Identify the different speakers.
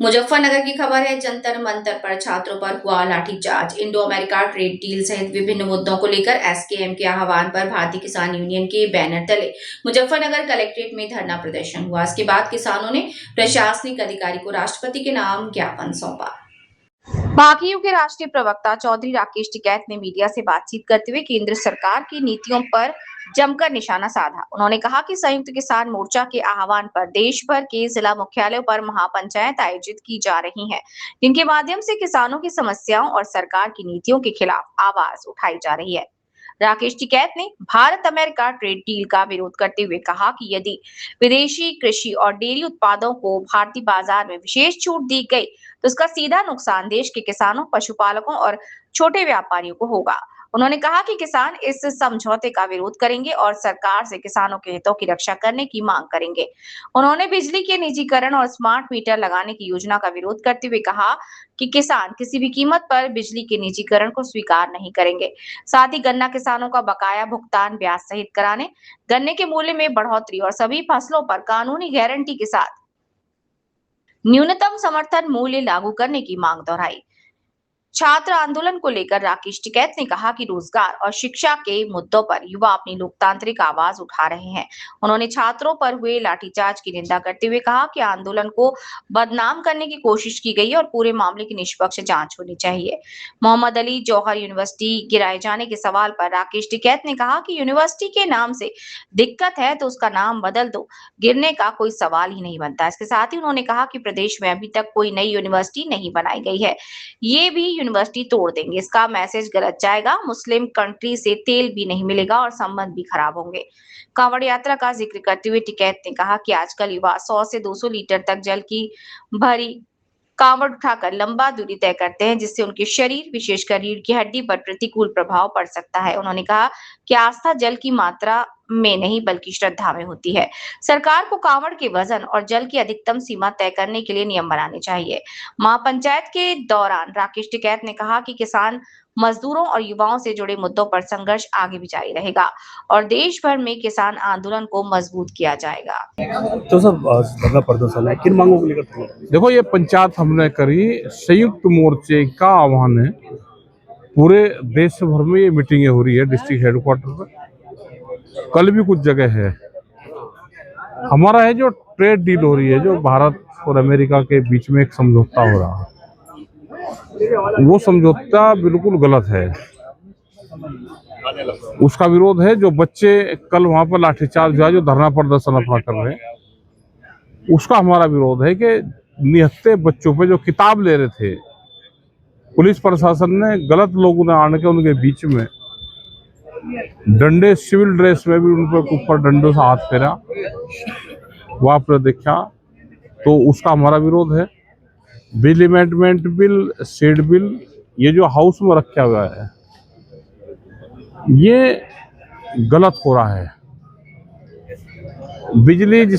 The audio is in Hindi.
Speaker 1: मुजफ्फरनगर की खबर है। जंतर मंतर पर छात्रों पर हुआ लाठीचार्ज। इंडो अमेरिका ट्रेड डील सहित विभिन्न मुद्दों को लेकर एसकेएम के आह्वान पर भारतीय किसान यूनियन के बैनर तले मुजफ्फरनगर कलेक्ट्रेट में धरना प्रदर्शन हुआ। इसके बाद किसानों ने प्रशासनिक अधिकारी को राष्ट्रपति के नाम ज्ञापन सौंपा।
Speaker 2: भाकियू के राष्ट्रीय प्रवक्ता चौधरी राकेश टिकैत ने मीडिया से बातचीत करते हुए केंद्र सरकार की नीतियों पर जमकर निशाना साधा। उन्होंने कहा कि संयुक्त किसान मोर्चा के आह्वान पर देश भर के जिला मुख्यालयों पर महापंचायत आयोजित की जा रही हैं, जिनके माध्यम से किसानों की समस्याओं और सरकार की नीतियों के खिलाफ आवाज उठाई जा रही है। राकेश टिकैत ने भारत अमेरिका ट्रेड डील का विरोध करते हुए कहा कि यदि विदेशी कृषि और डेयरी उत्पादों को भारतीय बाजार में विशेष छूट दी गई तो इसका सीधा नुकसान देश के किसानों, पशुपालकों और छोटे व्यापारियों को होगा। उन्होंने कहा कि किसान इस समझौते का विरोध करेंगे और सरकार से किसानों के हितों की रक्षा करने की मांग करेंगे। उन्होंने बिजली के निजीकरण और स्मार्ट मीटर लगाने की योजना का विरोध करते हुए कहा कि किसान किसी भी कीमत पर बिजली के निजीकरण को स्वीकार नहीं करेंगे। साथ ही गन्ना किसानों का बकाया भुगतान ब्याज सहित कराने, गन्ने के मूल्य में बढ़ोतरी और सभी फसलों पर कानूनी गारंटी के साथ न्यूनतम समर्थन मूल्य लागू करने की मांग दोहराई। छात्र आंदोलन को लेकर राकेश टिकैत ने कहा कि रोजगार और शिक्षा के मुद्दों पर युवा अपनी लोकतांत्रिक आवाज उठा रहे हैं। उन्होंने छात्रों पर हुए लाठीचार्ज की निंदा करते हुए कहा कि आंदोलन को बदनाम करने की कोशिश की गई और पूरे मामले की निष्पक्ष जांच होनी चाहिए। मोहम्मद अली जौहर यूनिवर्सिटी गिराए जाने के सवाल पर राकेश टिकैत ने कहा कि यूनिवर्सिटी के नाम से दिक्कत है तो उसका नाम बदल दो, गिरने का कोई सवाल ही नहीं बनता। इसके साथ ही उन्होंने कहा कि प्रदेश में अभी तक कोई नई यूनिवर्सिटी नहीं बनाई गई है, ये भी यूनिवर्सिटी तोड़ देंगे। इसका मैसेज गलत जाएगा, मुस्लिम कंट्री से तेल भी नहीं मिलेगा और संबंध भी खराब होंगे। कांवड़ यात्रा का जिक्र करते हुए टिकैत ने कहा कि आजकल युवा 100 से 200 लीटर तक जल की भरी कांवड़ उठाकर लंबा दूरी तय करते हैं, जिससे उनके शरीर, विशेषकर रीढ़ की हड्डी पर प्रतिकूल प्रभाव पड़ सकता है। उन्होंने कहा कि आस्था जल की मात्रा में नहीं बल्कि श्रद्धा में होती है। सरकार को कांवड़ के वजन और जल की अधिकतम सीमा तय करने के लिए नियम बनाने चाहिए। महापंचायत के दौरान राकेश टिकैत ने कहा कि किसान, मजदूरों और युवाओं से जुड़े मुद्दों पर संघर्ष आगे भी जारी रहेगा और देश भर में किसान आंदोलन को मजबूत किया जाएगा।
Speaker 3: तो सर धरना प्रदर्शन है, किन मांगों को लेकर था?
Speaker 4: देखो, ये पंचायत हमने करी, संयुक्त मोर्चे का आह्वान है। पूरे देश भर में ये मीटिंगें हो रही है डिस्ट्रिक्ट हेडक्वार्टर पर। कल भी कुछ जगह है। हमारा है जो ट्रेड डील हो रही है, जो भारत और अमेरिका के बीच में एक समझौता हो रहा है, वो समझौता बिल्कुल गलत है। उसका विरोध है। जो बच्चे कल वहां पर लाठीचार्ज हुआ, जो धरना प्रदर्शन अपना कर रहे हैं, उसका हमारा विरोध है कि निहत्थे बच्चों पे जो किताब ले रहे थे, पुलिस प्रशासन ने गलत लोगों ने आने के उनके बीच में डंडे, सिविल ड्रेस में भी उन पर ऊपर डंडों से हाथ फेरा, वो आपने देखा, तो उसका हमारा विरोध है। Bill amendment bill, seed bill, ये जो हाउस में रखा हुआ है, ये गलत हो रहा है। बिजली